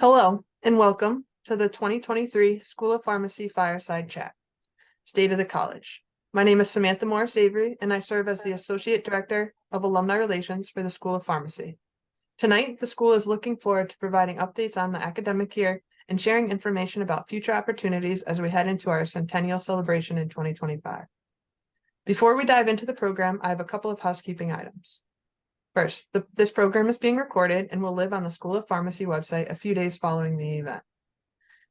Hello, and welcome to the 2023 School of Pharmacy Fireside Chat, State of the College. My name is Samantha Morris Avery, and I serve as the Associate Director of Alumni Relations for the School of Pharmacy. Tonight, the school is looking forward to providing updates on the academic year and sharing information about future opportunities as we head into our centennial celebration in 2025. Before we dive into the program, I have a couple of housekeeping items. First, this program is being recorded and will live on the School of Pharmacy website a few days following the event.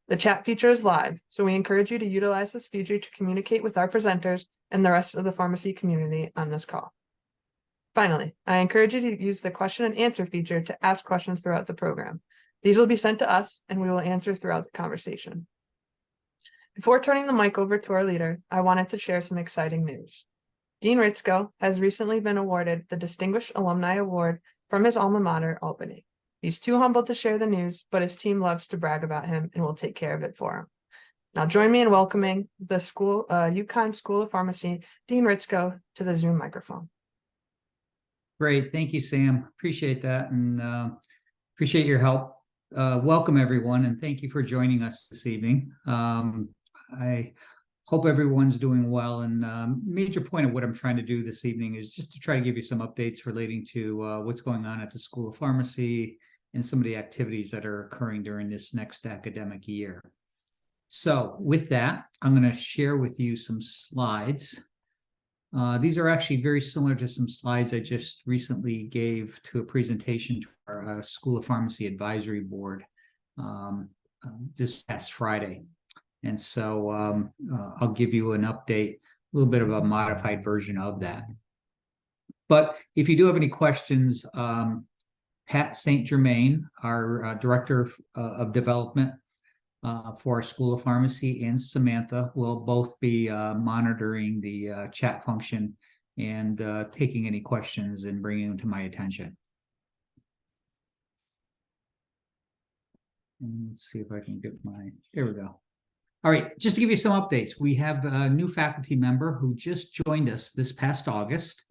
The chat feature is live, so we encourage you to utilize this feature to communicate with our presenters and the rest of the pharmacy community on this call. Finally, I encourage you to use the question and answer feature to ask questions throughout the program. These will be sent to us and we will answer throughout the conversation. Before turning the mic over to our leader, I wanted to share some exciting news. Dean Ritzko has recently been awarded the Distinguished Alumni Award from his alma mater, Albany. He's too humble to share the news, but his team loves to brag about him and will take care of it for him. Now join me in welcoming the UConn School of Pharmacy, Dean Ritzko, to the Zoom microphone. Great, thank you, Sam. Appreciate that and appreciate your help. Welcome, everyone, and thank you for joining us this evening. I hope everyone's doing well, and major point of what I'm trying to do this evening is just to try to give you some updates relating to what's going on at the School of Pharmacy and some of the activities that are occurring during this next academic year. So with that, I'm going to share with you some slides. These are actually very similar to some slides I just recently gave to a presentation to our School of Pharmacy Advisory Board this past Friday. And so I'll give you an update, a little bit of a modified version of that. But if you do have any questions, Pat St. Germain, our Director of Development for our School of Pharmacy, and Samantha will both be monitoring the chat function and taking any questions and bringing them to my attention. And let's see if I can get there we go. All right, just to give you some updates, we have a new faculty member who just joined us this past August.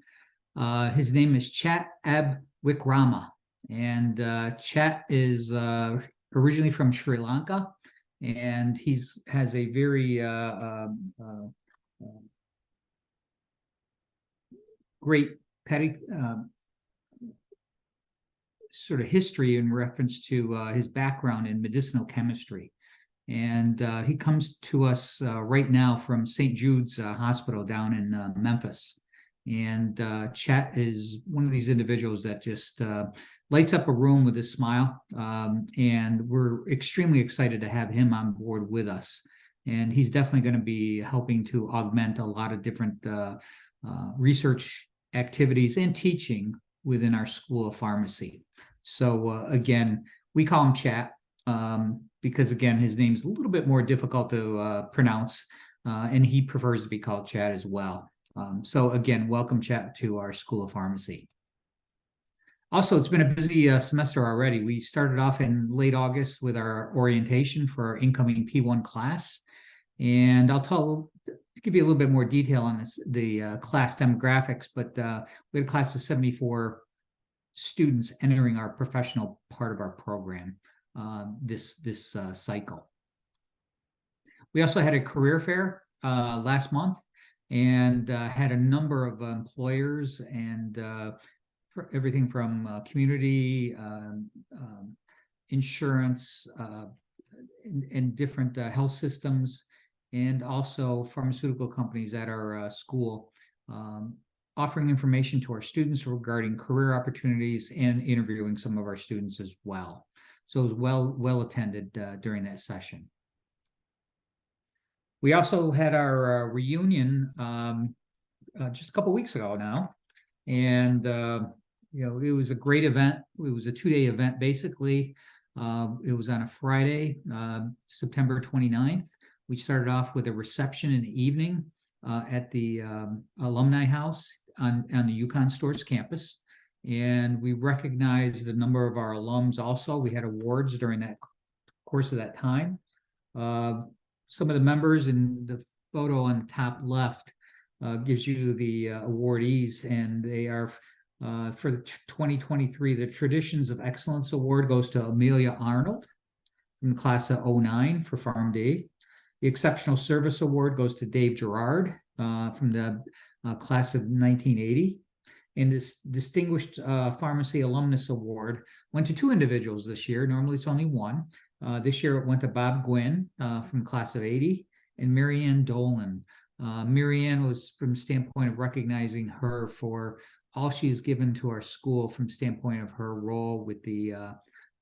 His name is Chat Abwikrama, and Chat is originally from Sri Lanka, and has a very great sort of history in reference to his background in medicinal chemistry. And he comes to us right now from St. Jude's Hospital down in Memphis. And Chat is one of these individuals that just lights up a room with a smile. And we're extremely excited to have him on board with us. And he's definitely going to be helping to augment a lot of different research activities and teaching within our School of Pharmacy. So again, we call him Chat. Because again, his name's a little bit more difficult to pronounce, and he prefers to be called Chat as well. So again, welcome, Chat, to our School of Pharmacy. Also, it's been a busy semester already. We started off in late August with our orientation for our incoming P1 class, and I'll give you a little bit more detail on the class demographics, but we had a class of 74 students entering our professional part of our program. This cycle. We also had a career fair last month and had a number of employers and for everything from community insurance and different health systems, and also pharmaceutical companies at our school, offering information to our students regarding career opportunities and interviewing some of our students as well. So it was well attended during that session. We also had our reunion just a couple weeks ago now, and it was a great event. It was a 2-day event basically. It was on a Friday, September 29th. We started off with a reception in the evening at the Alumni House on the UConn Stores campus. And we recognized a number of our alums also. We had awards during that course of that time. Some of the members in the photo on the top left gives you the awardees, and they are for the 2023, the Traditions of Excellence Award goes to Amelia Arnold. from the class of '09 for PharmD. The Exceptional Service Award goes to Dave Gerard from the class of 1980. And this Distinguished Pharmacy Alumnus Award went to two individuals this year. Normally it's only one. This year it went to Bob Gwynn from class of '80 and Marianne Dolan. Marianne was from the standpoint of recognizing her for all she has given to our school from standpoint of her role with the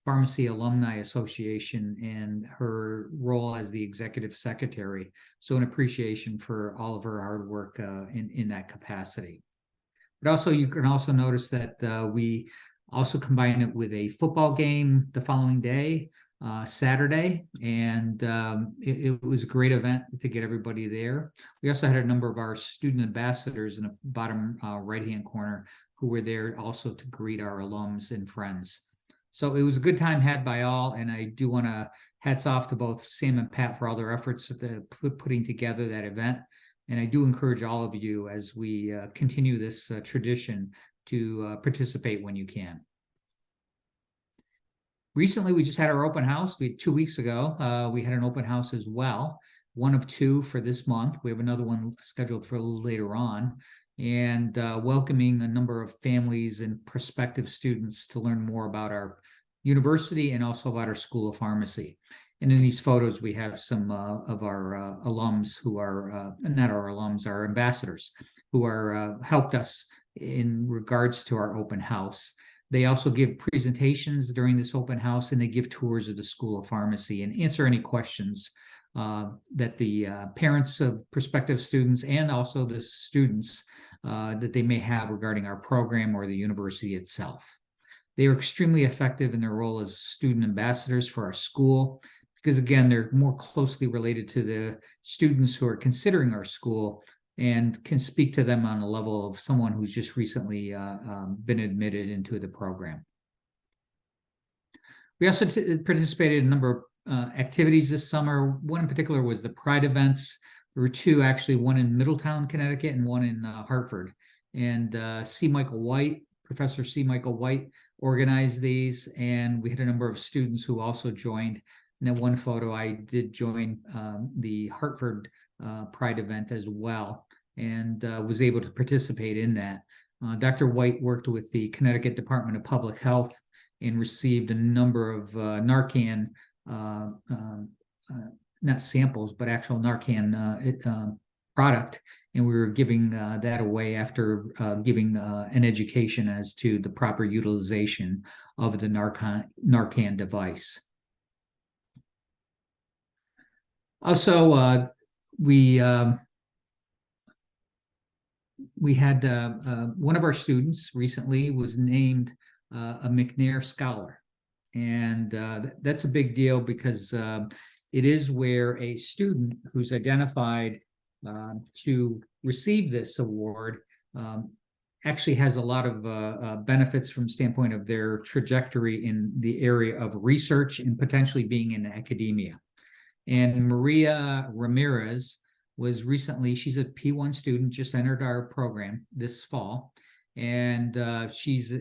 Pharmacy Alumni Association and her role as the executive secretary. So an appreciation for all of her hard work in that capacity. But also, you can also notice that we also combine it with a football game the following day, Saturday, and it was a great event to get everybody there. We also had a number of our student ambassadors in the bottom right-hand corner who were there also to greet our alums and friends. So it was a good time had by all, and I do want to hats off to both Sam and Pat for all their efforts at putting together that event. And I do encourage all of you as we continue this tradition to participate when you can. Recently, we just had our open house. 2 weeks ago, we had an open house as well, one of two for this month. We have another one scheduled for a little later on, and welcoming a number of families and prospective students to learn more about our university and also about our School of Pharmacy. And in these photos, we have some of our alums who are, not our alums, our ambassadors, who are helped us in regards to our open house. They also give presentations during this open house, and they give tours of the School of Pharmacy and answer any questions that the parents of prospective students and also the students that they may have regarding our program or the university itself. They are extremely effective in their role as student ambassadors for our school because, again, they're more closely related to the students who are considering our school and can speak to them on a level of someone who's just recently been admitted into the program. We also participated in a number of activities this summer. One in particular was the Pride events. There were two, actually, one in Middletown, Connecticut, and one in Hartford. And Professor C. Michael White organized these, and we had a number of students who also joined. In that one photo, I did join the Hartford Pride event as well, and was able to participate in that. Dr. White worked with the Connecticut Department of Public Health and received a number of Narcan, not samples, but actual Narcan product, and we were giving that away after giving an education as to the proper utilization of the Narcan device. Also, we had one of our students recently was named a McNair Scholar, and that's a big deal because it is where a student who's identified to receive this award actually has a lot of benefits from the standpoint of their trajectory in the area of research and potentially being in academia. And Maria Ramirez was recently, she's a P1 student, just entered our program this fall. And she's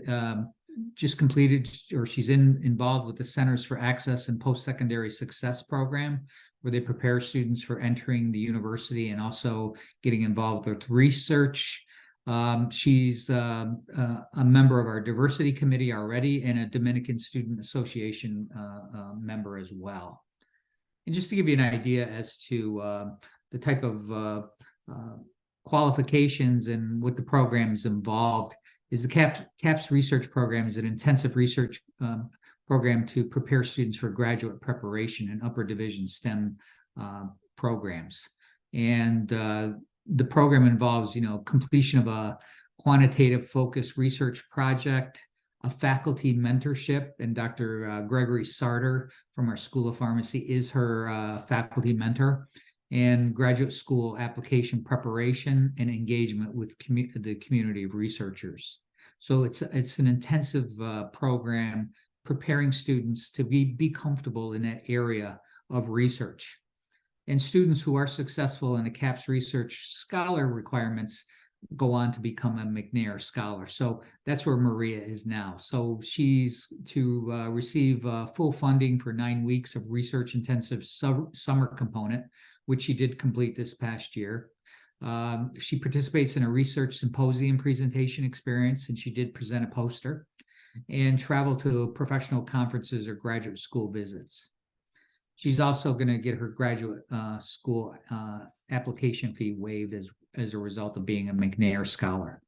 just completed, or she's involved with the Centers for Access and Post-Secondary Success program, where they prepare students for entering the university and also getting involved with research. She's a member of our diversity committee already and a Dominican Student Association member as well. And just to give you an idea as to the type of qualifications and what the program is involved, is the CAPS research program is an intensive research program to prepare students for graduate preparation in upper division STEM programs. And the program involves, completion of a quantitative focused research project, a faculty mentorship, and Dr. Gregory Sarter from our School of Pharmacy is her faculty mentor, and graduate school application preparation and engagement with the community of researchers. So it's an intensive program preparing students to be comfortable in that area of research. And students who are successful in the CAPS research scholar requirements go on to become a McNair Scholar. So that's where Maria is now. So she's to receive full funding for 9 weeks of research-intensive summer component, which she did complete this past year. She participates in a research symposium presentation experience, and she did present a poster, and travel to professional conferences or graduate school visits. She's also going to get her graduate school application fee waived as a result of being a McNair Scholar.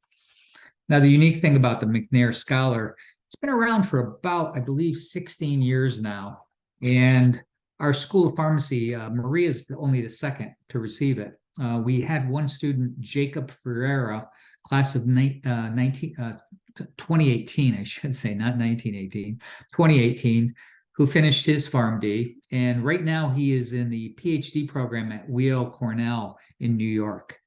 Now, the unique thing about the McNair Scholar, it's been around for about, I believe, 16 years now. And our School of Pharmacy, Maria is only the second to receive it. We had one student, Jacob Ferreira, class of 2018, I should say, not 1918, 2018, who finished his PharmD. And right now he is in the PhD program at Weill Cornell in New York.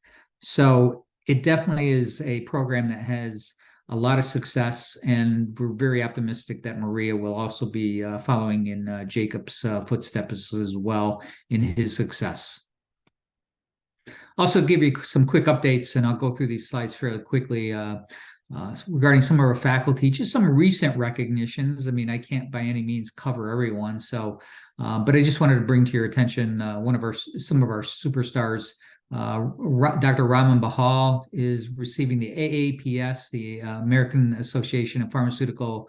So it definitely is a program that has a lot of success, and we're very optimistic that Maria will also be following in Jacob's footsteps as well in his success. Also give you some quick updates, and I'll go through these slides fairly quickly regarding some of our faculty, just some recent recognitions. I mean, I can't by any means cover everyone, so but I just wanted to bring to your attention some of our superstars. Dr. Raman Bahal is receiving the AAPS, the American Association of Pharmaceutical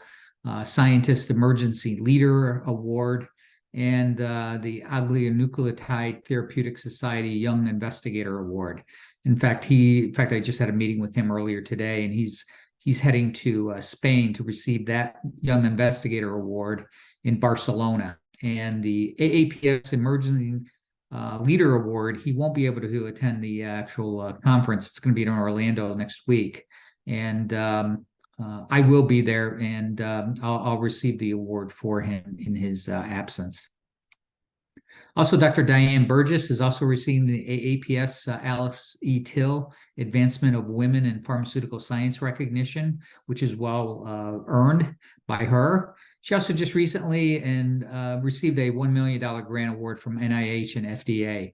Scientists Emergency Leader Award, and the Oligonucleotide Therapeutic Society Young Investigator Award. In fact, I just had a meeting with him earlier today, and he's heading to Spain to receive that Young Investigator Award in Barcelona. And the AAPS Emerging Leader Award, he won't be able to attend the actual conference. It's going to be in Orlando next week. And I will be there, and I'll receive the award for him in his absence. Also, Dr. Diane Burgess is also receiving the AAPS Alice E. Till Advancement of Women in Pharmaceutical Science recognition, which is well earned by her. She also just recently received a $1 million grant award from NIH and FDA.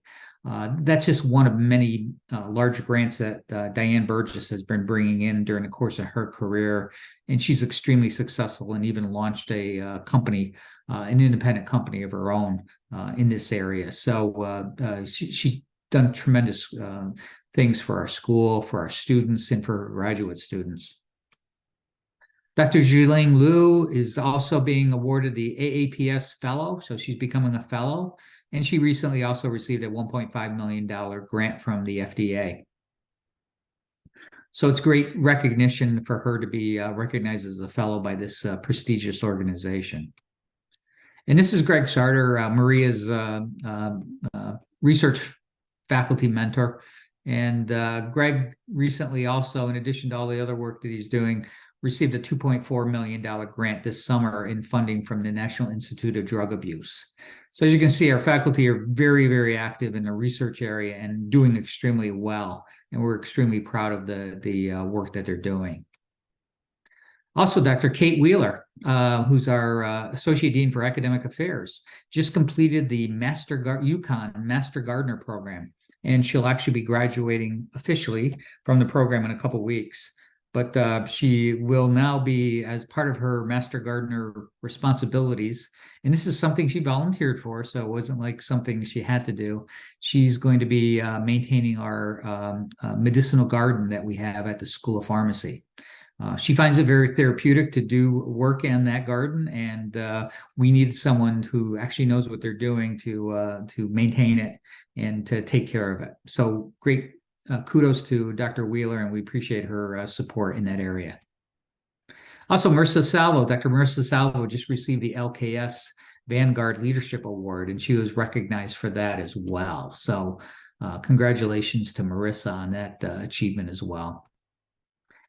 That's just one of many large grants that Diane Burgess has been bringing in during the course of her career. And she's extremely successful and even launched a company, an independent company of her own in this area. So she's done tremendous things for our school, for our students, and for graduate students. Dr. Juling Liu is also being awarded the AAPS Fellow, so she's becoming a fellow, and she recently also received a $1.5 million grant from the FDA. So it's great recognition for her to be recognized as a fellow by this prestigious organization. And this is Greg Sarter, Maria's research faculty mentor. And Greg recently also, in addition to all the other work that he's doing, received a $2.4 million grant this summer in funding from the National Institute of Drug Abuse. So as you can see, our faculty are very, very active in the research area and doing extremely well. And we're extremely proud of the work that they're doing. Also, Dr. Kate Wheeler, who's our Associate Dean for Academic Affairs, just completed the UConn Master Gardener program. And she'll actually be graduating officially from the program in a couple of weeks. But she will now be, as part of her Master Gardener responsibilities, and this is something she volunteered for, so it wasn't like something she had to do. She's going to be maintaining our medicinal garden that we have at the School of Pharmacy. She finds it very therapeutic to do work in that garden, and we need someone who actually knows what they're doing to maintain it and to take care of it. So great. Kudos to Dr. Wheeler, and we appreciate her support in that area. Also, Marissa Salvo, Dr. Marissa Salvo just received the LKS Vanguard Leadership Award, and she was recognized for that as well. So congratulations to Marissa on that achievement as well.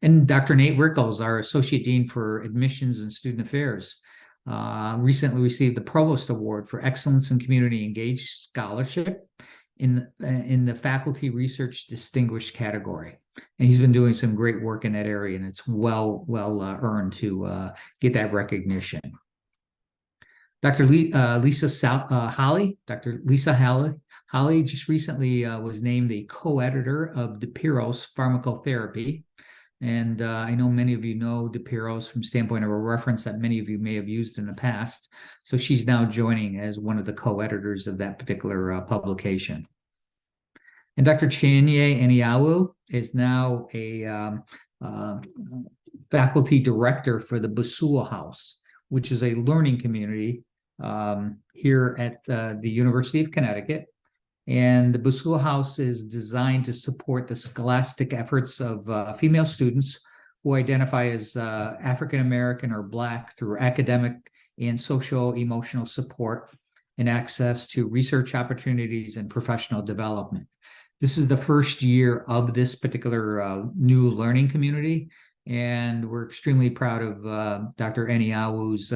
And Dr. Nate Rickles, our Associate Dean for Admissions and Student Affairs, recently received the Provost Award for Excellence in Community Engaged Scholarship in the Faculty Research Distinguished category. And he's been doing some great work in that area, and it's well earned to get that recognition. Dr. Dr. Lisa Holly just recently was named the co-editor of DePiro's Pharmacotherapy. And I know many of you know DePiro's from standpoint of a reference that many of you may have used in the past. So she's now joining as one of the co-editors of that particular publication. And Dr. Chanye Eniawu is now a faculty director for the Busua House, which is a learning community here at the University of Connecticut. And the Busua House is designed to support the scholastic efforts of female students who identify as African American or Black through academic and social emotional support and access to research opportunities and professional development. This is the first year of this particular new learning community, and we're extremely proud of Dr. Eniawu's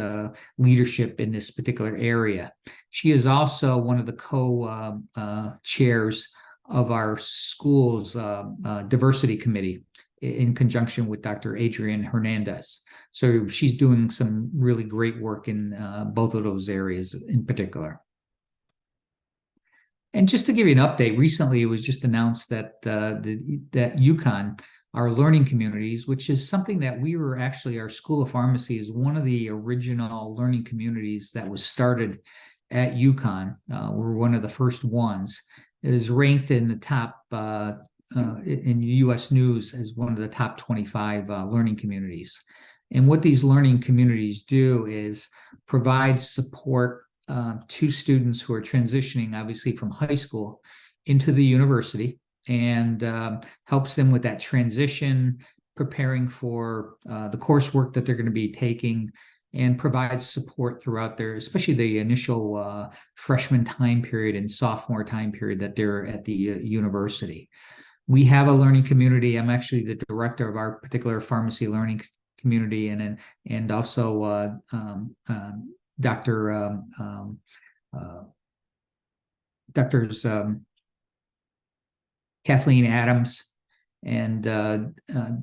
leadership in this particular area. She is also one of the co-chairs of our school's diversity committee in conjunction with Dr. Adrian Hernandez. So she's doing some really great work in both of those areas in particular. And just to give you an update, recently it was just announced that that UConn, our learning communities, which is something that we were actually, our School of Pharmacy is one of the original learning communities that was started at UConn. We're one of the first ones. It is ranked in the top, in US News as one of the top 25 learning communities. And what these learning communities do is provide support to students who are transitioning, obviously, from high school into the university, and helps them with that transition, preparing for the coursework that they're going to be taking, and provides support throughout their, especially the initial freshman time period and sophomore time period that they're at the university. We have a learning community. I'm actually the director of our particular pharmacy learning community, and also Doctors Kathleen Adams and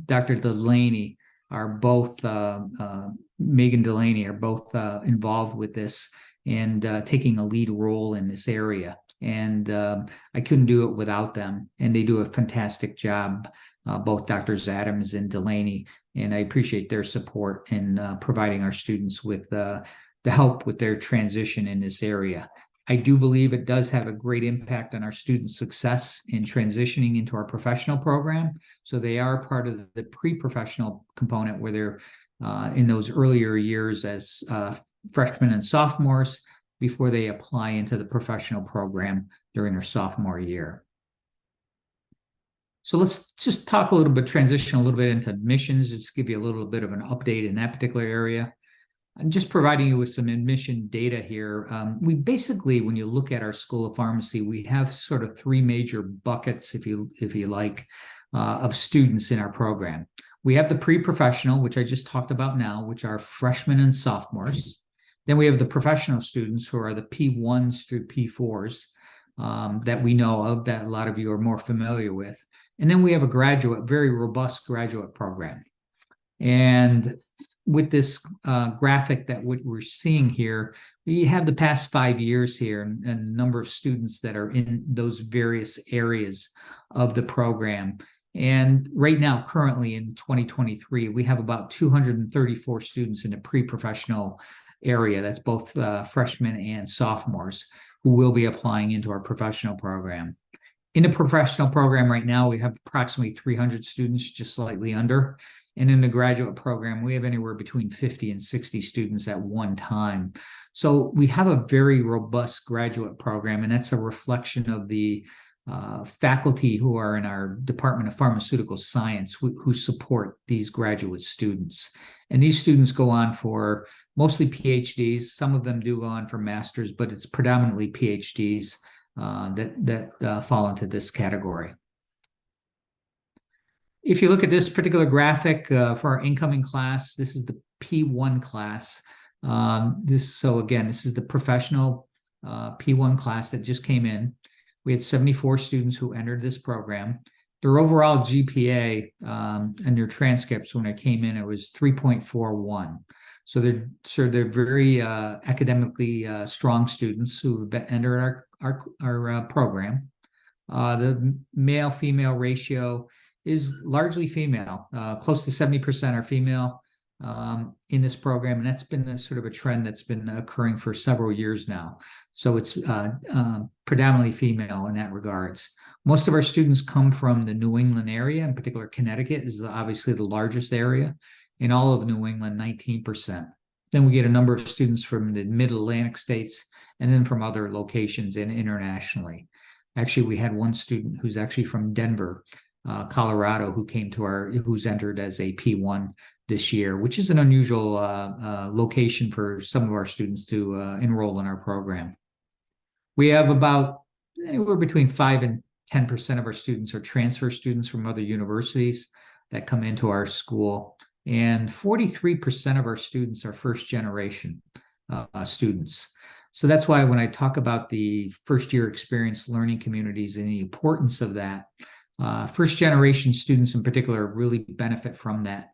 Dr. Delaney are both, Megan Delaney are both involved with this and taking a lead role in this area. And I couldn't do it without them. And they do a fantastic job, both Drs. Adams and Delaney. And I appreciate their support in providing our students with the help with their transition in this area. I do believe it does have a great impact on our students' success in transitioning into our professional program. So they are part of the pre-professional component where they're in those earlier years as freshmen and sophomores before they apply into the professional program during their sophomore year. So let's just talk a little bit, transition a little bit into admissions, just give you a little bit of an update in that particular area. I'm just providing you with some admission data here. We basically, when you look at our School of Pharmacy, we have sort of three major buckets, if you like, of students in our program. We have the pre-professional, which I just talked about now, which are freshmen and sophomores. Then we have the professional students, who are the P1s through P4s that we know of, that a lot of you are more familiar with. And then we have a graduate, very robust graduate program. And with this graphic that what we're seeing here, we have the past 5 years here and the number of students that are in those various areas of the program. And right now, currently in 2023, we have about 234 students in the pre-professional area. That's both freshmen and sophomores who will be applying into our professional program. In the professional program right now, we have approximately 300 students, just slightly under. And in the graduate program, we have anywhere between 50 and 60 students at one time. So we have a very robust graduate program, and that's a reflection of the faculty who are in our Department of Pharmaceutical Science who support these graduate students. And these students go on for mostly PhDs. Some of them do go on for masters, but it's predominantly PhDs that fall into this category. If you look at this particular graphic for our incoming class, this is the P1 class. So again, this is the professional P1 class that just came in. We had 74 students who entered this program. Their overall GPA and their transcripts when it came in, it was 3.41. So they're very academically strong students who have entered our program. The male-female ratio is largely female. Close to 70% are female in this program, and that's been sort of a trend that's been occurring for several years now. So it's predominantly female in that regards. Most of our students come from the New England area, in particular Connecticut is obviously the largest area. In all of New England, 19%. Then we get a number of students from the mid-Atlantic states and then from other locations and internationally. Actually, we had one student who's actually from Denver, Colorado, who's entered as a P1 this year, which is an unusual location for some of our students to enroll in our program. We have about anywhere between 5 and 10% of our students are transfer students from other universities that come into our school. And 43% of our students are first generation students. So that's why when I talk about the first year experience learning communities and the importance of that, first generation students in particular really benefit from that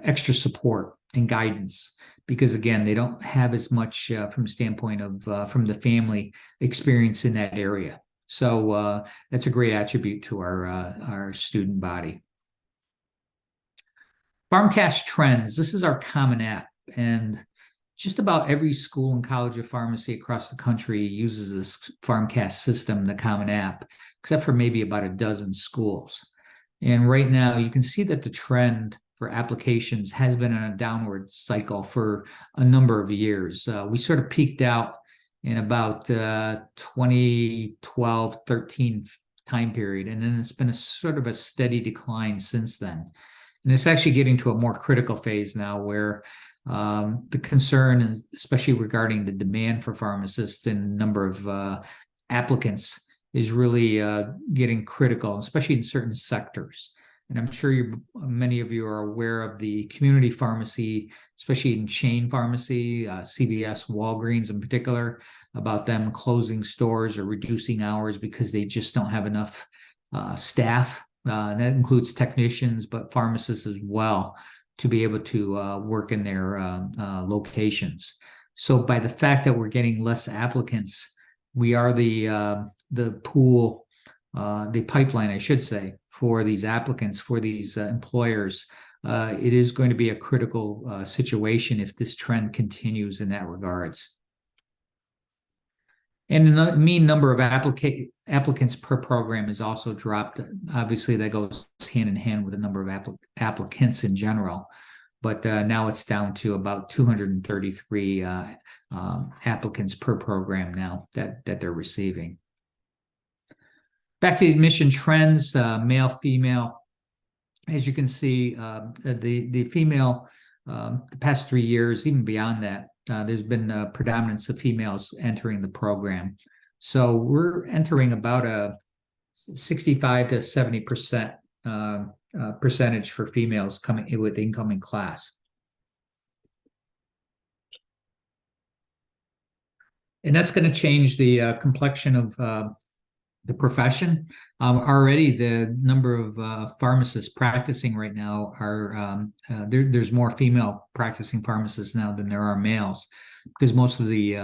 extra support and guidance, because again, they don't have as much from the standpoint of from the family experience in that area. So that's a great attribute to our student body. PharmCast Trends, this is our common app, and just about every school and college of pharmacy across the country uses this PharmCast system, the common app, except for maybe about a dozen schools. And right now you can see that the trend for applications has been on a downward cycle for a number of years. We sort of peaked out in about 2012, 13 time period, and then it's been a sort of a steady decline since then. And it's actually getting to a more critical phase now where the concern, especially regarding the demand for pharmacists and number of applicants, is really getting critical, especially in certain sectors. And I'm sure many of you are aware of the community pharmacy, especially in chain pharmacy, CVS, Walgreens in particular, about them closing stores or reducing hours because they just don't have enough staff. And that includes technicians, but pharmacists as well, to be able to work in their locations. So by the fact that we're getting less applicants, we are the pool, the pipeline, I should say, for these applicants, for these employers. It is going to be a critical situation if this trend continues in that regards. And the mean number of applicants per program is also dropped. Obviously, that goes hand in hand with the number of applicants in general. But now it's down to about 233 applicants per program now that they're receiving. Back to admission trends, male, female. As you can see, the female, the past 3 years, even beyond that, there's been a predominance of females entering the program. So we're entering about a 65 to 70% percentage for females coming in with incoming class. And that's going to change the complexion of the profession. Already the number of pharmacists practicing right now are there's more female practicing pharmacists now than there are males, because most of the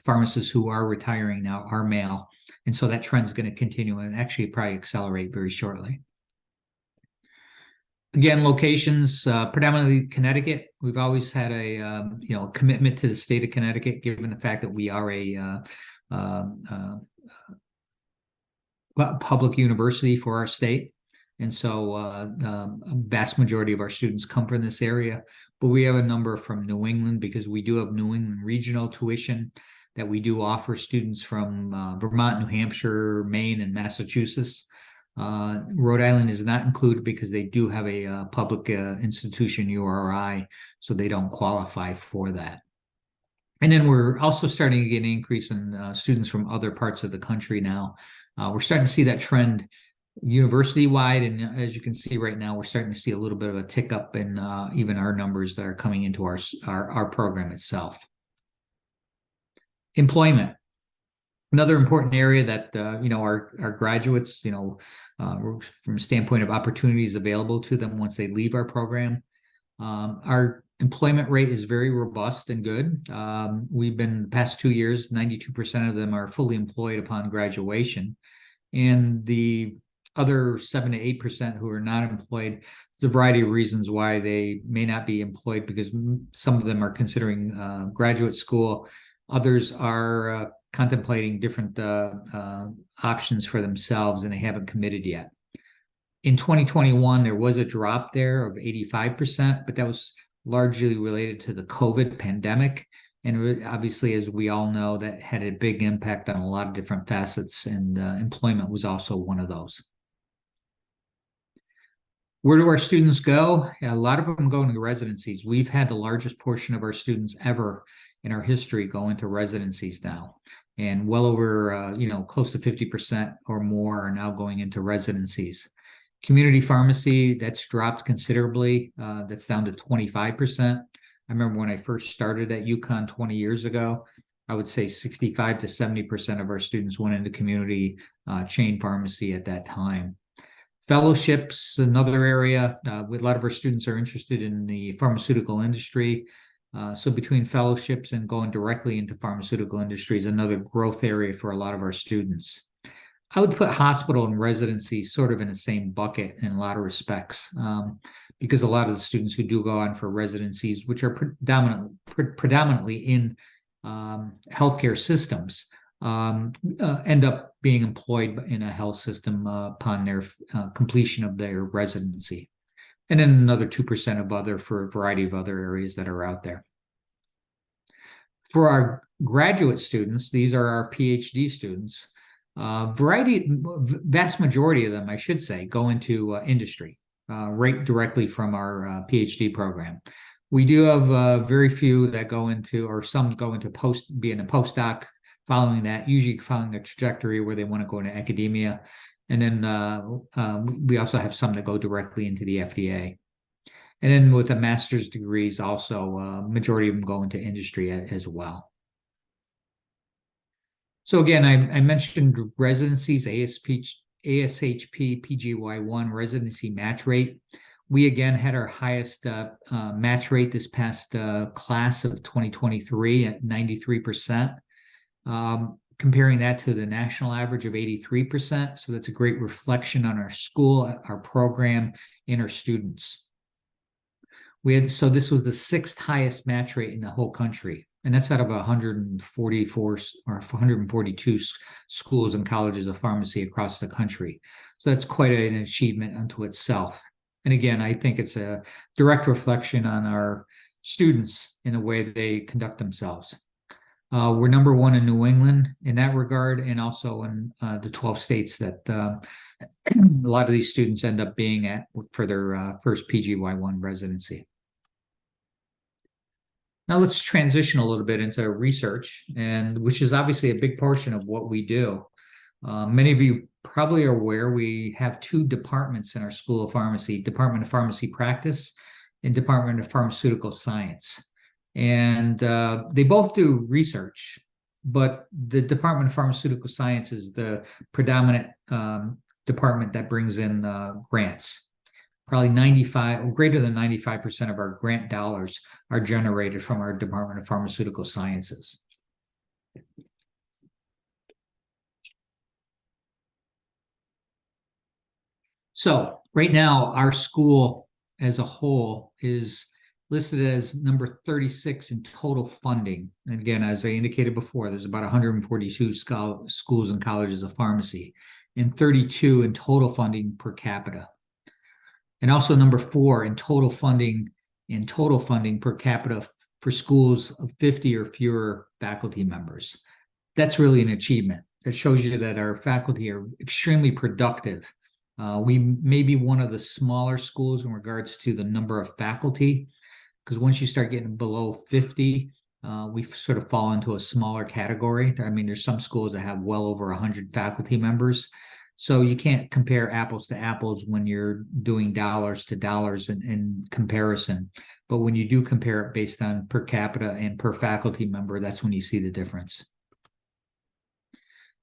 pharmacists who are retiring now are male, and so that trend is going to continue and actually probably accelerate very shortly. Again, locations, predominantly Connecticut. We've always had a commitment to the state of Connecticut, given the fact that we are a public university for our state. And so a vast majority of our students come from this area, but we have a number from New England, because we do have New England regional tuition that we do offer students from Vermont, New Hampshire, Maine, and Massachusetts. Rhode Island is not included because they do have a public institution, URI, so they don't qualify for that. And then we're also starting to get an increase in students from other parts of the country now. We're starting to see that trend university-wide, and as you can see right now, we're starting to see a little bit of a tick up in even our numbers that are coming into our program itself. Employment. Another important area that our graduates, from a standpoint of opportunities available to them once they leave our program, our Employment rate is very robust and good. We've been the past 2 years, 92% of them are fully employed upon graduation. And the other 7 to 8% who are not employed, there's a variety of reasons why they may not be employed, because some of them are considering graduate school. Others are contemplating different options for themselves, and they haven't committed yet. In 2021, there was a drop there of 85%, but that was largely related to the COVID pandemic. And obviously, as we all know, that had a big impact on a lot of different facets, and employment was also one of those. Where do our students go? A lot of them go into residencies. We've had the largest portion of our students ever in our history go into residencies now. And well over, close to 50% or more are now going into residencies. Community pharmacy, that's dropped considerably. That's down to 25%. I remember when I first started at UConn 20 years ago, I would say 65 to 70% of our students went into community chain pharmacy at that time. Fellowships, another area. A lot of our students are interested in the pharmaceutical industry. So between fellowships and going directly into pharmaceutical industry is another growth area for a lot of our students. I would put hospital and residency sort of in the same bucket in a lot of respects, because a lot of the students who do go on for residencies, which are predominantly in healthcare systems, end up being employed in a health system upon their completion of their residency. And then another 2% of other for a variety of other areas that are out there. For our graduate students, these are our PhD students. Vast majority of them, I should say, go into industry right directly from our PhD program. We do have very few that go into, or some go into being a postdoc, following that, usually following a trajectory where they want to go into academia. And then we also have some that go directly into the FDA. And then with the master's degrees, also, majority of them go into industry as well. So again, I mentioned residencies, ASHP, PGY1 residency match rate. We again had our highest match rate this past class of 2023 at 93%. Comparing that to the national average of 83%. So that's a great reflection on our school, our program, and our students. So this was the 6th highest match rate in the whole country. And that's out of 144 or 142 schools and colleges of pharmacy across the country. So that's quite an achievement unto itself. And again, I think it's a direct reflection on our students in the way they conduct themselves. We're number 1 in New England in that regard, and also in the 12 states that a lot of these students end up being at for their first PGY1 residency. Now let's transition a little bit into research, and which is obviously a big portion of what we do. Many of you probably are aware we have 2 departments in our School of Pharmacy, Department of Pharmacy Practice and Department of Pharmaceutical Science. And they both do research, but the Department of Pharmaceutical Science is the predominant department that brings in grants. Probably 95 or greater than 95% of our grant dollars are generated from our Department of Pharmaceutical Sciences. So right now, our school as a whole is listed as number 36 in total funding. And again, as I indicated before, there's about 142 schools and colleges of pharmacy, and 32 in total funding per capita. And also number 4 in total funding per capita for schools of 50 or fewer faculty members. That's really an achievement. That shows you that our faculty are extremely productive. We may be one of the smaller schools in regards to the number of faculty, because once you start getting below 50, we sort of fall into a smaller category. I mean, there's some schools that have well over 100 faculty members. So you can't compare apples to apples when you're doing dollars to dollars in comparison. But when you do compare it based on per capita and per faculty member, that's when you see the difference.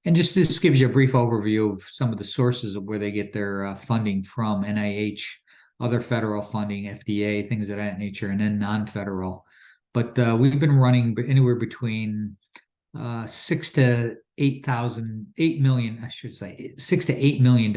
And just this gives you a brief overview of some of the sources of where they get their funding from. NIH other federal funding, FDA, things of that nature, and then non-federal. But we've been running anywhere between 6 to 8 million, I should say, $6 to $8 million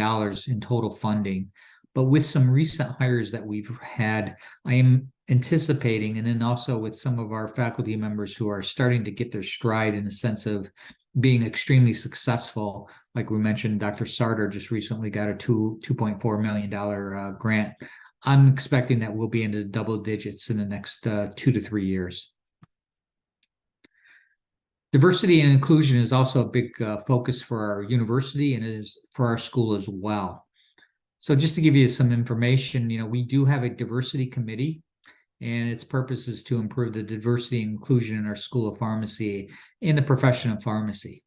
in total funding. But with some recent hires that we've had, I am anticipating, and then also with some of our faculty members who are starting to get their stride in the sense of being extremely successful. Like we mentioned, Dr. Sarter just recently got a $2.4 million grant. I'm expecting that we'll be into double digits in the next 2 to 3 years. Diversity and inclusion is also a big focus for our university and is for our school as well. So just to give you some information, we do have a diversity committee, and its purpose is to improve the diversity and inclusion in our School of Pharmacy and the profession of pharmacy.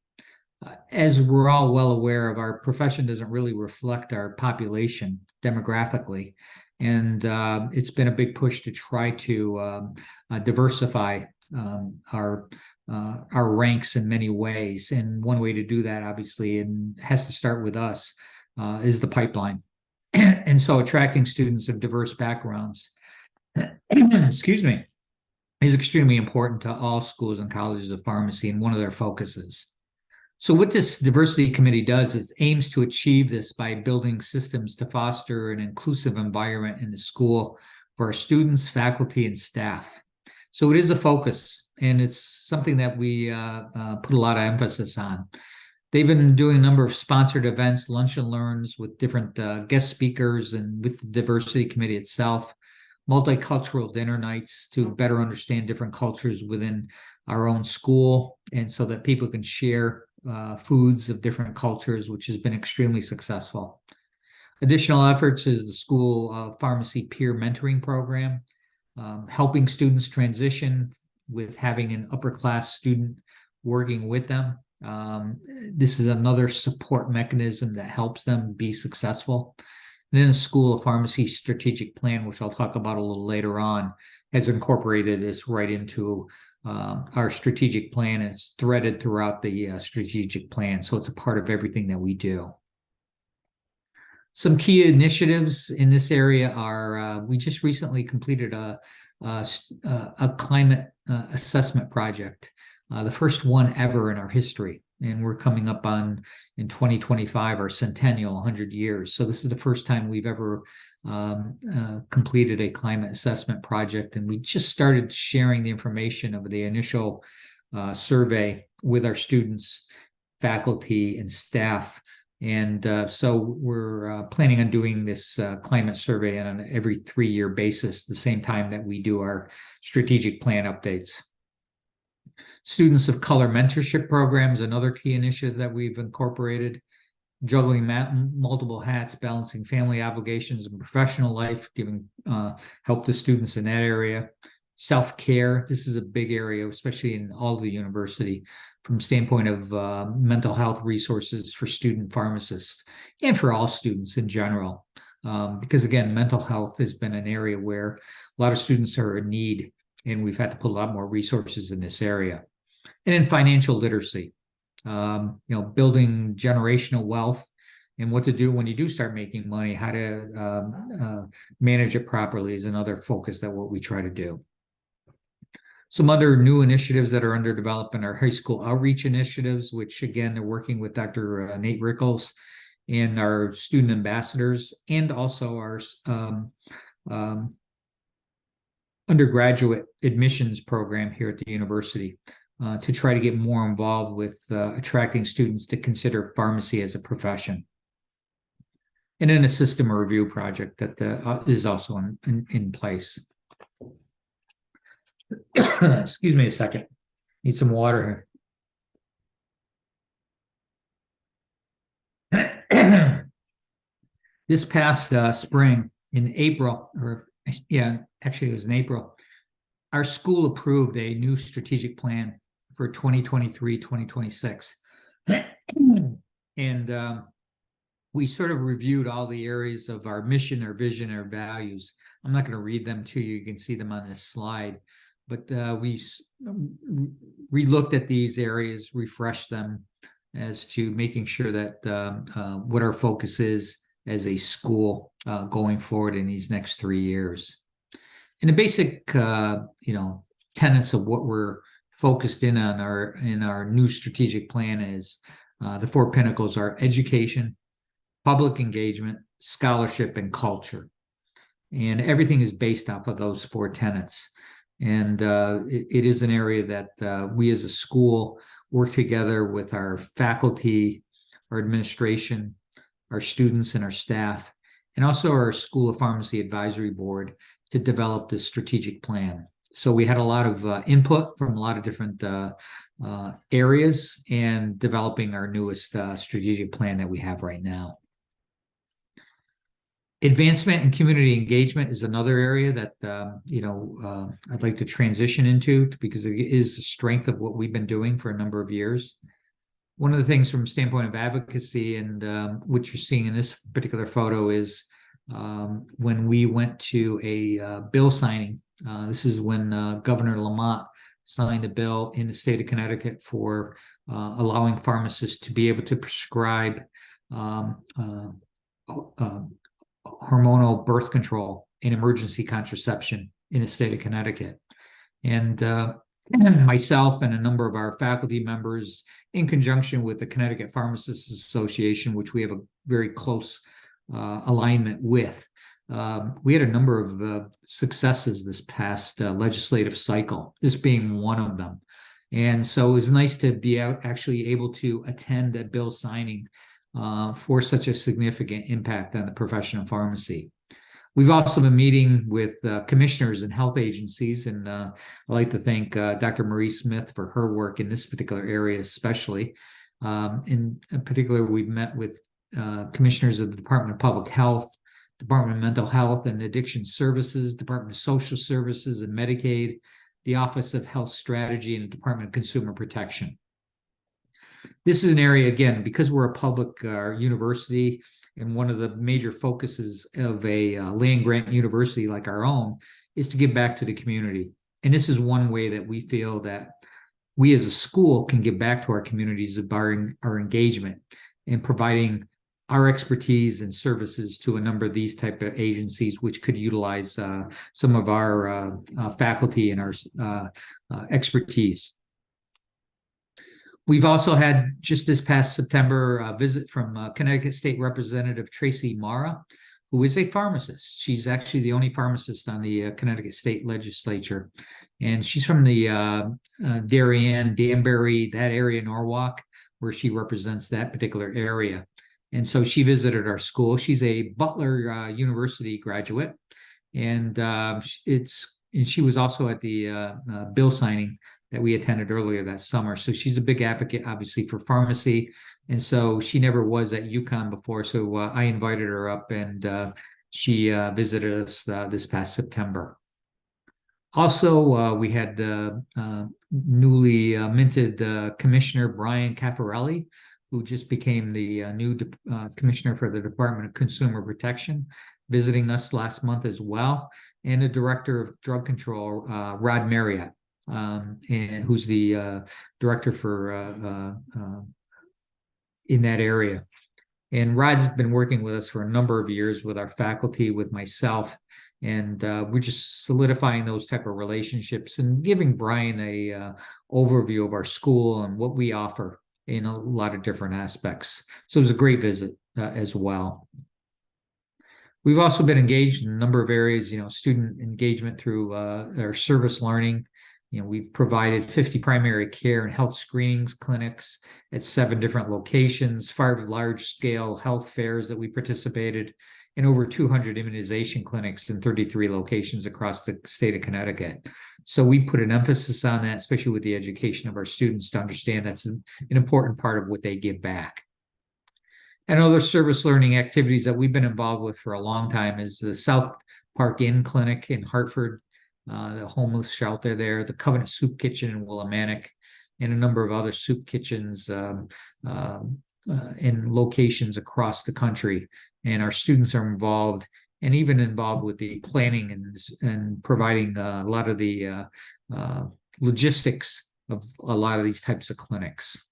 As we're all well aware of, our profession doesn't really reflect our population demographically, and it's been a big push to try to diversify our ranks in many ways. And one way to do that, obviously, and has to start with us, is the pipeline. And so attracting students of diverse backgrounds, excuse me, is extremely important to all schools and colleges of pharmacy, and one of their focuses. So what this diversity committee does is aims to achieve this by building systems to foster an inclusive environment in the school for our students, faculty, and staff. So it is a focus, and it's something that we put a lot of emphasis on. They've been doing a number of sponsored events, lunch and learns with different guest speakers and with the diversity committee itself, multicultural dinner nights to better understand different cultures within our own school, and so that people can share foods of different cultures, which has been extremely successful. Additional efforts is the school pharmacy peer mentoring program, helping students transition with having an upper class student working with them. This is another support mechanism that helps them be successful. And then the School of Pharmacy strategic plan, which I'll talk about a little later on, has incorporated this right into our strategic plan, and it's threaded throughout the strategic plan. So it's a part of everything that we do. Some key initiatives in this area are, we just recently completed a climate assessment project, the first one ever in our history. And we're coming up on, in 2025, our centennial, 100 years. So this is the first time we've ever completed a climate assessment project. And we just started sharing the information of the initial survey with our students, faculty, and staff. And so we're planning on doing this climate survey on an every 3-year basis, the same time that we do our strategic plan updates. Students of Color mentorship programs, another key initiative that we've incorporated. Juggling multiple hats, balancing family obligations and professional life, giving help to students in that area. Self-care, this is a big area, especially in all the university, from standpoint of mental health resources for student pharmacists and for all students in general. Because again, mental health has been an area where a lot of students are in need, and we've had to put a lot more resources in this area. And in financial literacy, building generational wealth and what to do when you do start making money, how to manage it properly is another focus that what we try to do. Some other new initiatives that are under development are high school outreach initiatives, which again, they're working with Dr. Nate Rickles and our student ambassadors, and also our undergraduate admissions program here at the university. To try to get more involved with attracting students to consider pharmacy as a profession. And then a system review project that is also in place. Excuse me a second. Need some water here. This past spring, in April, actually it was in April, our school approved a new strategic plan for 2023-2026. And we sort of reviewed all the areas of our mission, our vision, our values. I'm not going to read them to you. You can see them on this slide. But we re-looked at these areas, refreshed them as to making sure that what our focus is as a school going forward in these next 3 years. And the basic, tenets of what we're focused in on our new strategic plan is the 4 pinnacles are education, public engagement, scholarship, and culture. And everything is based off of those 4 tenets. And it is an area that we as a school work together with our faculty, our administration, our students, and our staff, and also our School of Pharmacy Advisory Board to develop this strategic plan. So we had a lot of input from a lot of different areas and developing our newest strategic plan that we have right now. Advancement and community engagement is another area that I'd like to transition into because it is the strength of what we've been doing for a number of years. One of the things from a standpoint of advocacy and what you're seeing in this particular photo is when we went to a bill signing. This is when Governor Lamont signed a bill in the state of Connecticut for allowing pharmacists to be able to prescribe hormonal birth control and emergency contraception in the state of Connecticut. And myself and a number of our faculty members, in conjunction with the Connecticut Pharmacists Association, which we have a very close alignment with, we had a number of successes this past legislative cycle, this being one of them. And so it was nice to be actually able to attend a bill signing for such a significant impact on the profession of pharmacy. We've also been meeting with commissioners and health agencies, and I'd like to thank Dr. Marie Smith for her work in this particular area especially. In particular, we've met with commissioners of the Department of Public Health, Department of Mental Health and Addiction Services, Department of Social Services and Medicaid, the Office of Health Strategy, and the Department of Consumer Protection. This is an area, again, because we're a public university, and one of the major focuses of a land grant university like our own is to give back to the community. And this is one way that we feel that we as a school can give back to our communities by our engagement and providing our expertise and services to a number of these type of agencies, which could utilize some of our faculty and our expertise. We've also had, just this past September, a visit from Connecticut State Representative Tracy Mara, who is a pharmacist. She's actually the only pharmacist on the Connecticut State Legislature. And she's from the Darien, Danbury, that area, Norwalk, where she represents that particular area. And so she visited our school. She's a Butler University graduate. And she was also at the bill signing that we attended earlier that summer. So she's a big advocate, obviously, for pharmacy. And so she never was at UConn before. So I invited her up, and she visited us this past September. Also, we had newly minted Commissioner Brian Caffarelli, who just became the new commissioner for the Department of Consumer Protection, visiting us last month as well, and the Director of Drug Control, Rod Marriott. And who's the director for in that area. And Rod's been working with us for a number of years with our faculty, with myself, and we're just solidifying those type of relationships and giving Brian a overview of our school and what we offer in a lot of different aspects. So it was a great visit as well. We've also been engaged in a number of areas, student engagement through our service learning. We've provided 50 primary care and health screenings clinics at 7 different locations, 5 large-scale health fairs that we participated, and over 200 immunization clinics in 33 locations across the state of Connecticut. So we put an emphasis on that, especially with the education of our students, to understand that's an important part of what they give back. And other service learning activities that we've been involved with for a long time is the South Park Inn Clinic in Hartford, the homeless shelter there, the Covenant Soup Kitchen in Willimantic, and a number of other soup kitchens in locations across the country. And our students are involved, and even involved with the planning and providing a lot of the logistics of a lot of these types of clinics.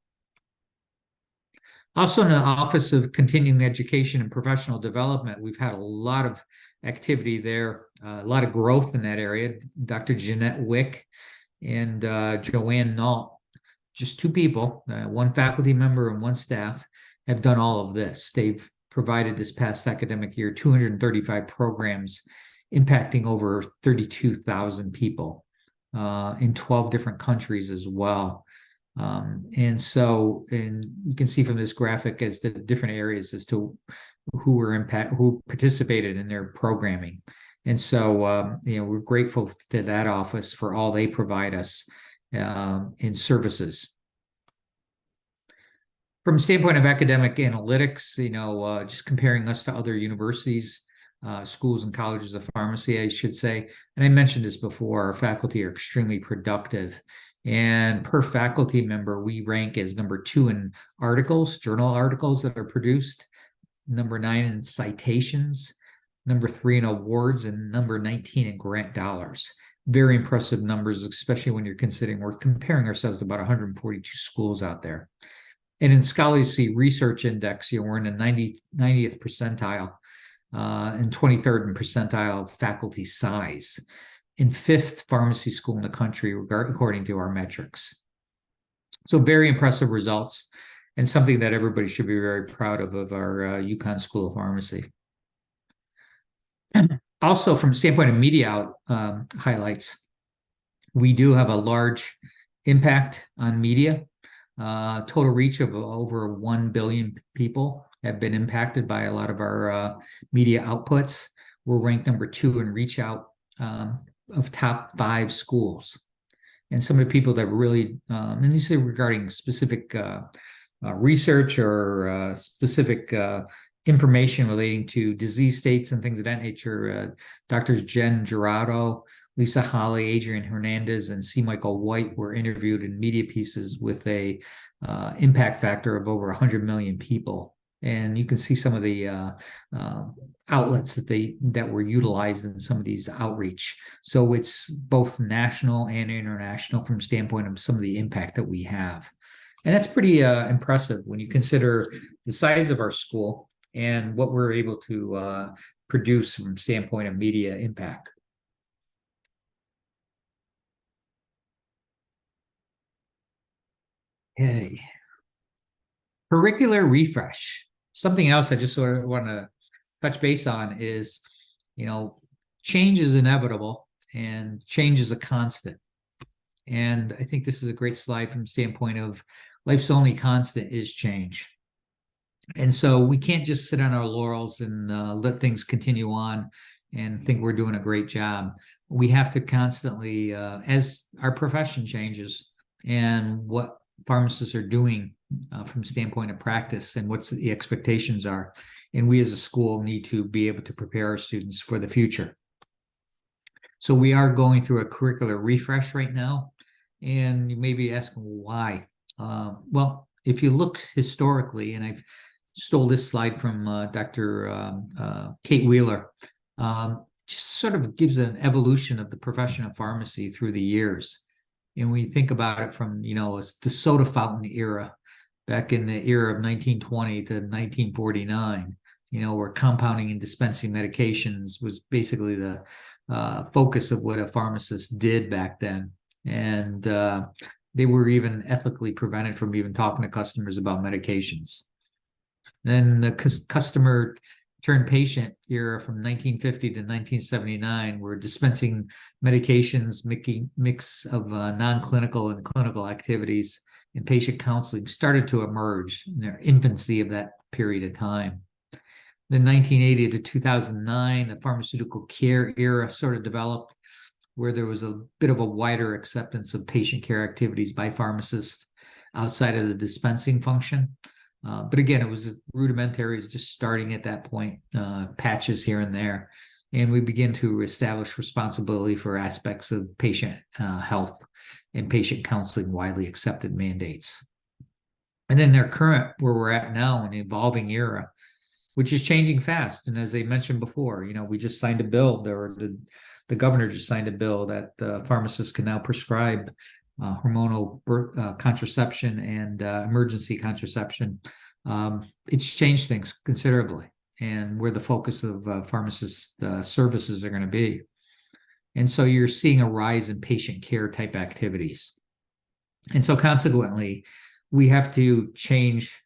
Also, in the Office of Continuing Education and Professional Development, we've had a lot of activity there, a lot of growth in that area. Dr. Jeanette Wick and Joanne Nault, just two people, one faculty member and one staff, have done all of this. They've provided this past academic year 235 programs impacting over 32,000 people in 12 different countries as well. And you can see from this graphic as the different areas as to who participated in their programming. And so, we're grateful to that office for all they provide us in services. From a standpoint of academic analytics, just comparing us to other universities, schools and colleges of pharmacy, I should say. And I mentioned this before, our faculty are extremely productive. And per faculty member, we rank as number 2 in articles, journal articles that are produced, number 9 in citations, number 3 in awards, and number 19 in grant dollars. Very impressive numbers, especially when you're considering we're comparing ourselves to about 142 schools out there. And in Scholarly Research Index, we're in the 90th percentile and 23rd in percentile of faculty size, in 5th pharmacy school in the country, according to our metrics. So very impressive results, and something that everybody should be very proud of our UConn School of Pharmacy. Also, from the standpoint of media highlights, we do have a large impact on media. Total reach of over 1 billion people have been impacted by a lot of our media outputs. We're ranked number 2 in reach out of top 5 schools. And some of the people that really, and these are regarding specific research or specific information relating to disease states and things of that nature. Doctors Jen Gerardo, Lisa Holly, Adrian Hernandez, and C. Michael White were interviewed in media pieces with a impact factor of over 100 million people. And you can see some of the outlets that were utilized in some of these outreach. So it's both national and international from the standpoint of some of the impact that we have. And that's pretty impressive when you consider the size of our school and what we're able to produce from the standpoint of media impact. Okay. Curricular refresh. Something else I just sort of want to touch base on is, change is inevitable and change is a constant. And I think this is a great slide from the standpoint of life's only constant is change. And so we can't just sit on our laurels and let things continue on and think we're doing a great job. We have to constantly, as our profession changes and what pharmacists are doing from the standpoint of practice and what the expectations are, and we as a school need to be able to prepare our students for the future. So we are going through a curricular refresh right now, and you may be asking why. Well, if you look historically, and I've stole this slide from Dr. Kate Wheeler, just sort of gives an evolution of the profession of pharmacy through the years. And when you think about it from, the soda fountain era, back in the era of 1920 to 1949, where compounding and dispensing medications was basically the focus of what a pharmacist did back then. And they were even ethically prevented from even talking to customers about medications. Then the customer turned patient era from 1950 to 1979, where dispensing medications, mix of non-clinical and clinical activities and patient counseling started to emerge in their infancy of that period of time. Then 1980 to 2009, the pharmaceutical care era sort of developed, where there was a bit of a wider acceptance of patient care activities by pharmacists outside of the dispensing function. But again, it was rudimentary, it's just starting at that point, patches here and there. And we begin to establish responsibility for aspects of patient health and patient counseling, widely accepted mandates. And then their current, where we're at now, an evolving era, which is changing fast. And as I mentioned before, we just signed a bill, or the governor just signed a bill that pharmacists can now prescribe hormonal contraception and emergency contraception it's changed things considerably, and where the focus of pharmacist services are going to be. And so you're seeing a rise in patient care type activities. And so consequently, we have to change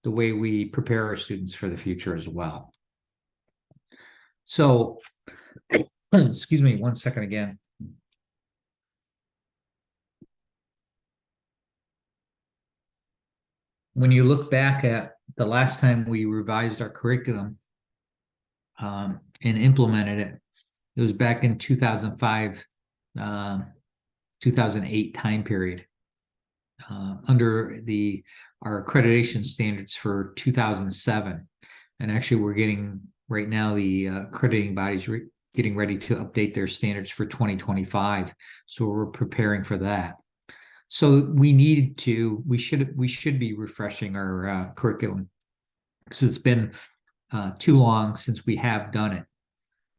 the way we prepare our students for the future as well. So, excuse me, 1 second again. When you look back at the last time we revised our curriculum and implemented it, it was back in 2005, 2008 time period under our accreditation standards for 2007. And actually, we're getting right now the accrediting bodies getting ready to update their standards for 2025. So we're preparing for that. So we should be refreshing our curriculum, because it's been too long since we have done it.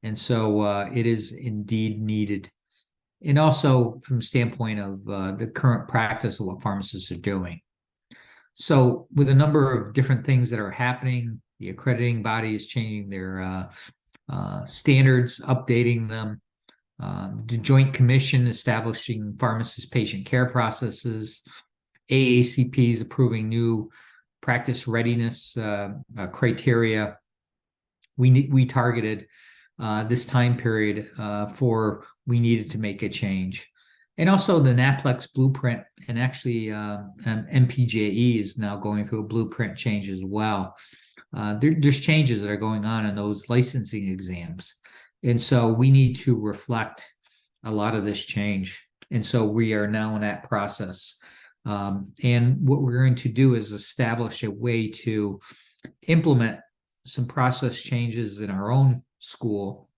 And so it is indeed needed. And also from the standpoint of the current practice of what pharmacists are doing. So with a number of different things that are happening, the accrediting body is changing their standards, updating them. The Joint Commission establishing pharmacist patient care processes. AACP is approving new practice readiness criteria. We targeted this time period we needed to make a change. And also the NAPLEX blueprint, and actually MPJE is now going through a blueprint change as well. There's changes that are going on in those licensing exams. And so we need to reflect a lot of this change. And so we are now in that process. And what we're going to do is establish a way to implement some process changes in our own school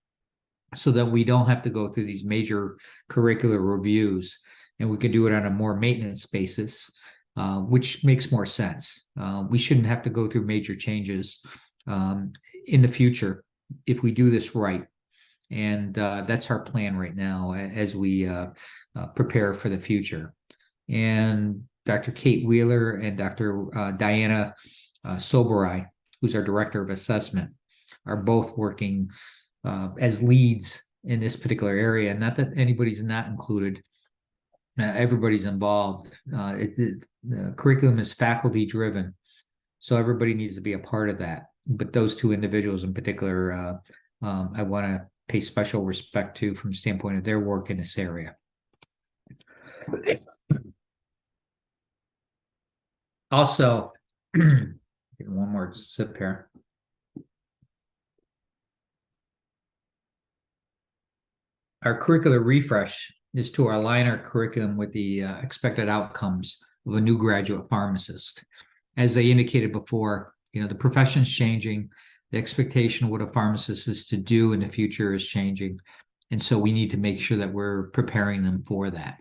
so that we don't have to go through these major curricular reviews, and we can do it on a more maintenance basis, which makes more sense. We shouldn't have to go through major changes in the future if we do this right. And that's our plan right now as we prepare for the future. And Dr. Kate Wheeler and Dr. Diana Soberai, who's our Director of Assessment, are both working as leads in this particular area. Not that anybody's not included. Everybody's involved. The curriculum is faculty driven, so everybody needs to be a part of that. But those two individuals in particular, I want to pay special respect to from the standpoint of their work in this area. Also, one more sip here. Our curricular refresh is to align our curriculum with the expected outcomes of a new graduate pharmacist. As I indicated before, the profession's changing. The expectation of what a pharmacist is to do in the future is changing. And so we need to make sure that we're preparing them for that.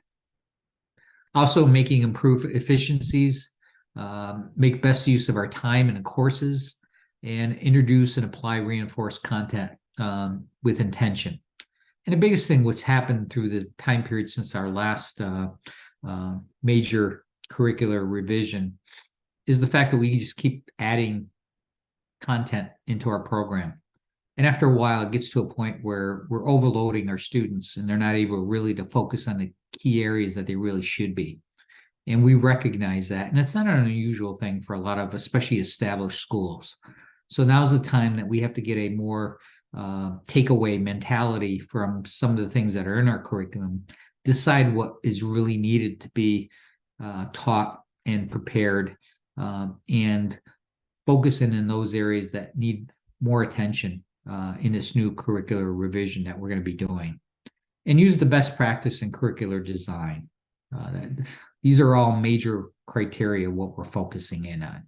Also, making improved efficiencies, make best use of our time in the courses, and introduce and apply reinforced content with intention. And the biggest thing what's happened through the time period since our last major curricular revision is the fact that we just keep adding content into our program. And after a while, it gets to a point where we're overloading our students and they're not able really to focus on the key areas that they really should be. And we recognize that. And it's not an unusual thing for a lot of, especially established schools. So now's the time that we have to get a more takeaway mentality from some of the things that are in our curriculum, decide what is really needed to be taught and prepared, and focusing in those areas that need more attention in this new curricular revision that we're going to be doing. And use the best practice in curricular design. These are all major criteria what we're focusing in on.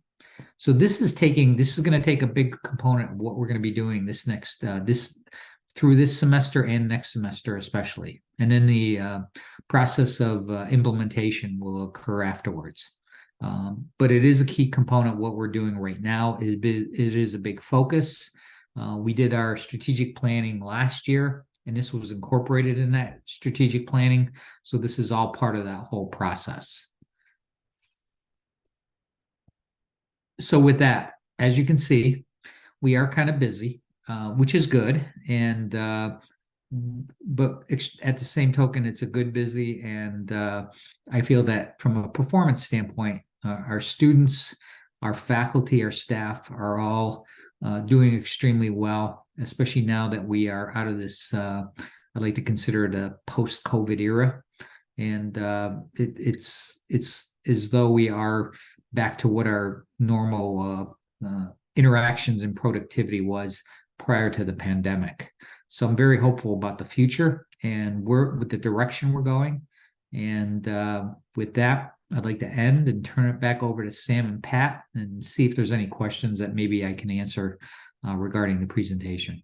So this is going to take a big component of what we're going to be doing through this semester and next semester especially. And then the process of implementation will occur afterwards. But it is a key component of what we're doing right now. It is a big focus. We did our strategic planning last year, and this was incorporated in that strategic planning. So this is all part of that whole process. So with that, as you can see, we are kind of busy, which is good. And but at the same token, it's a good busy, and I feel that from a performance standpoint, our students, our faculty, our staff are all doing extremely well, especially now that we are out of this. I'd like to consider it a post-COVID era, and it's as though we are back to what our normal interactions and productivity was prior to the pandemic. So I'm very hopeful about the future and with the direction we're going. And with that, I'd like to end and turn it back over to Sam and Pat and see if there's any questions that maybe I can answer regarding the presentation.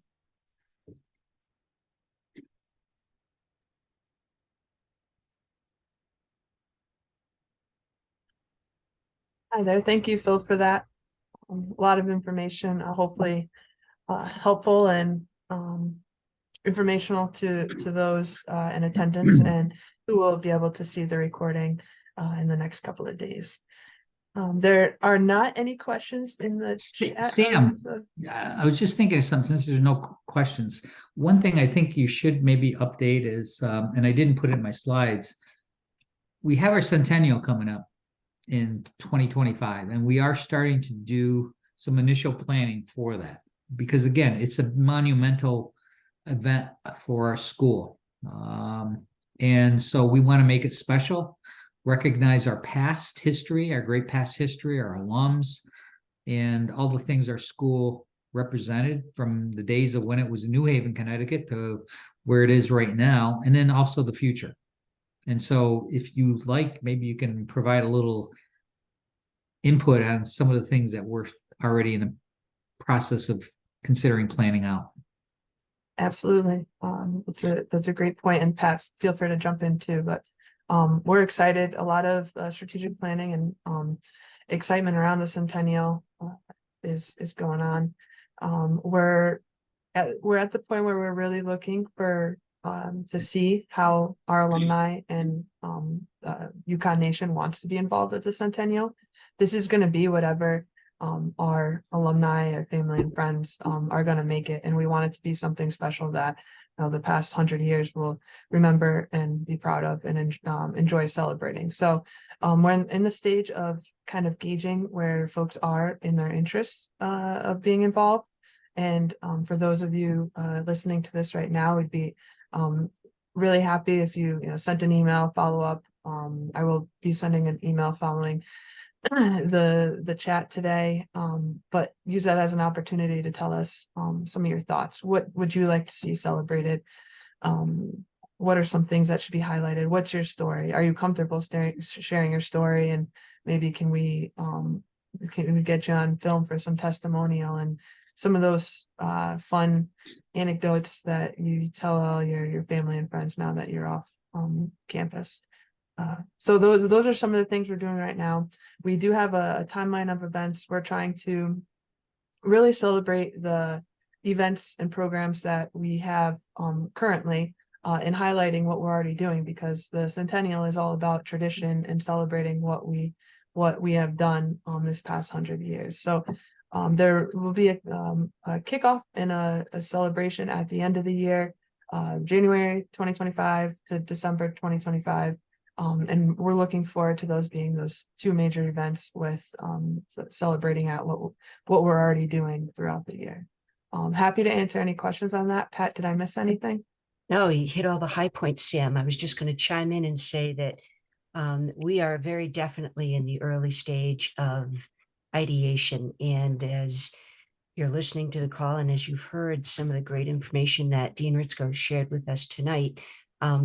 Hi there. Thank you, Phil, for that. A lot of information, hopefully helpful and informational to those in attendance and who will be able to see the recording in the next couple of days. There are not any questions in the chat. Sam, I was just thinking of something, since there's no questions. One thing I think you should maybe update is, and I didn't put it in my slides, we have our centennial coming up in 2025, and we are starting to do some initial planning for that, because again, it's a monumental event for our school. And so we want to make it special, recognize our past history, our great past history, our alums, and all the things our school represented from the days of when it was in New Haven, Connecticut, to where it is right now, and then also the future. And so if you like, maybe you can provide a little input on some of the things that we're already in the process of considering planning out. Absolutely. That's a great point. And Pat, feel free to jump in too, but we're excited. A lot of strategic planning and excitement around the centennial is going on. We're at the point where we're really looking for to see how our alumni and UConn Nation wants to be involved with the centennial. This is going to be whatever our alumni, our family and friends are going to make it, and we want it to be something special that the past 100 years we'll remember and be proud of and enjoy celebrating. So we're in the stage of kind of gauging where folks are in their interests of being involved. And for those of you listening to this right now, we'd be really happy if you sent an email follow up. I will be sending an email following the chat today, but use that as an opportunity to tell us some of your thoughts. What would you like to see celebrated? What are some things that should be highlighted? What's your story? Are you comfortable sharing your story? And maybe can we get you on film for some testimonial and some of those fun anecdotes that you tell all your family and friends now that you're off campus. So those are some of the things we're doing right now. We do have a timeline of events. We're trying to really celebrate the events and programs that we have currently and highlighting what we're already doing, because the centennial is all about tradition and celebrating what we have done this past 100 years. So there will be a kickoff and a celebration at the end of the year, January 2025 to December 2025. And we're looking forward to those being those two major events with celebrating out what we're already doing throughout the year. Happy to answer any questions on that. Pat, did I miss anything? No, you hit all the high points, Sam. I was just going to chime in and say that we are very definitely in the early stage of ideation. And as you're listening to the call, and as you've heard some of the great information that Dean Ritzko shared with us tonight,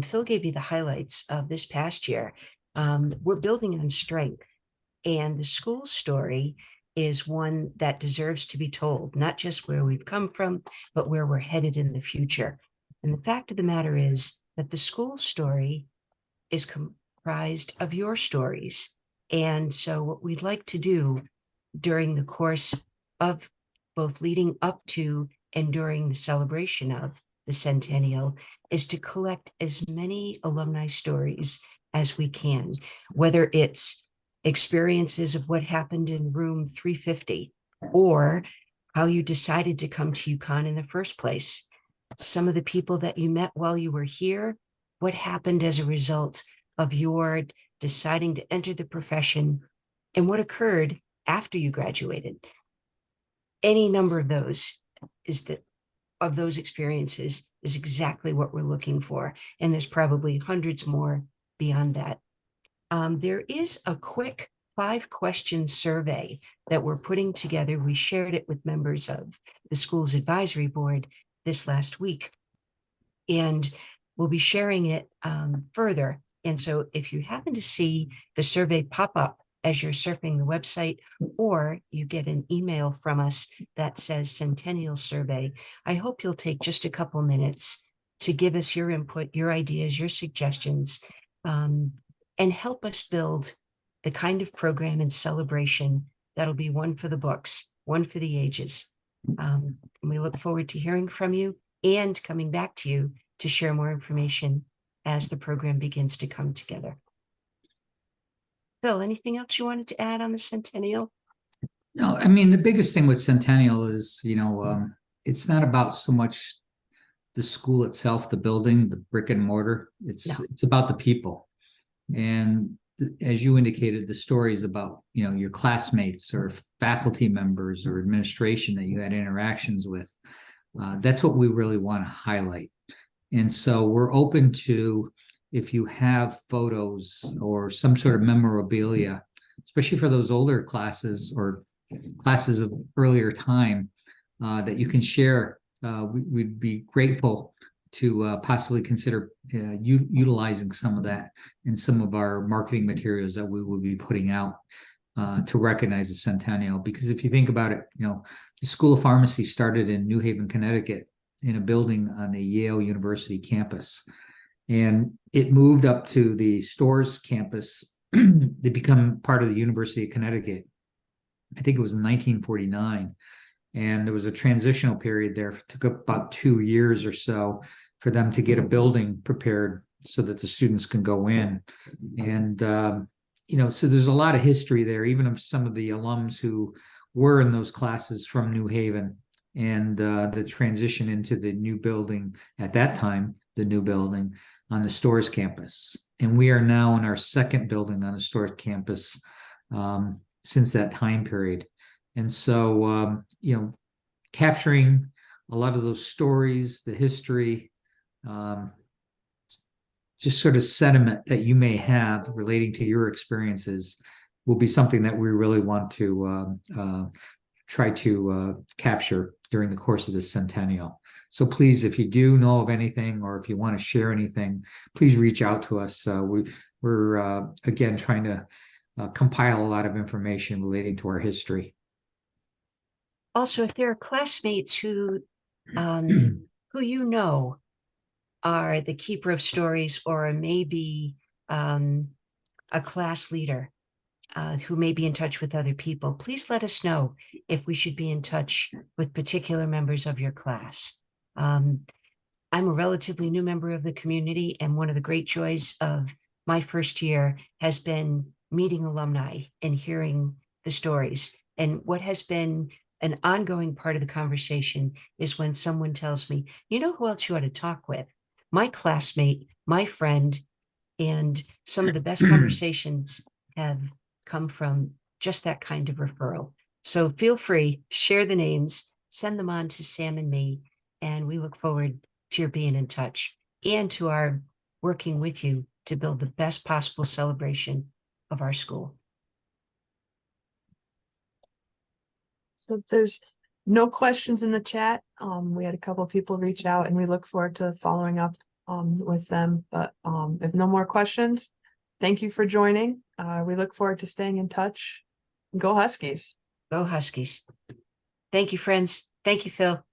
Phil gave you the highlights of this past year. We're building on strength, and the school story is one that deserves to be told, not just where we've come from, but where we're headed in the future. And the fact of the matter is that the school story is comprised of your stories. And so what we'd like to do during the course of both leading up to and during the celebration of the centennial is to collect as many alumni stories as we can, whether it's experiences of what happened in room 350, or how you decided to come to UConn in the first place. Some of the people that you met while you were here, what happened as a result of your deciding to enter the profession, and what occurred after you graduated. Any number of those experiences is exactly what we're looking for. And there's probably hundreds more beyond that. There is a quick 5-question survey that we're putting together. We shared it with members of the school's advisory board this last week, and we'll be sharing it further. And so if you happen to see the survey pop up as you're surfing the website, or you get an email from us that says Centennial Survey, I hope you'll take just a couple minutes to give us your input, your ideas, your suggestions, and help us build the kind of program and celebration that'll be one for the books, one for the ages. And we look forward to hearing from you and coming back to you to share more information as the program begins to come together. Phil, anything else you wanted to add on the Centennial? No, I mean, the biggest thing with Centennial is, it's not about so much the school itself, the building, the brick and mortar. It's about the people. And as you indicated, the stories about, your classmates or faculty members or administration that you had interactions with. That's what we really want to highlight. And so we're open to, if you have photos or some sort of memorabilia, especially for those older classes or classes of earlier time, that you can share, we'd be grateful to possibly consider utilizing some of that in some of our marketing materials that we will be putting out to recognize the Centennial. Because if you think about it, the School of Pharmacy started in New Haven, Connecticut, in a building on the Yale University campus. And it moved up to the Storrs campus to become part of the University of Connecticut. I think it was in 1949. And there was a transitional period there. It took about 2 years or so for them to get a building prepared so that the students can go in. And, so there's a lot of history there, even of some of the alums who were in those classes from New Haven, and the transition into the new building at that time, the new building on the Storrs campus. And we are now in our second building on the Storrs campus since that time period. And so, capturing a lot of those stories, the history, just sort of sentiment that you may have relating to your experiences will be something that we really want to try to capture during the course of this Centennial. So please, if you do know of anything, or if you want to share anything, please reach out to us. We're again trying to compile a lot of information relating to our history. Also, if there are classmates who are the keeper of stories, or maybe a class leader who may be in touch with other people, please let us know if we should be in touch with particular members of your class. I'm a relatively new member of the community, and one of the great joys of my first year has been meeting alumni and hearing the stories. And what has been an ongoing part of the conversation is when someone tells me, who else you ought to talk with? My classmate, my friend. And some of the best conversations have come from just that kind of referral. So feel free, share the names, send them on to Sam and me, and we look forward to your being in touch and to our working with you to build the best possible celebration of our school. So there's no questions in the chat. We had a couple of people reach out, and we look forward to following up with them. But if no more questions, thank you for joining. We look forward to staying in touch. Go Huskies. Go Huskies. Thank you, friends. Thank you, Phil.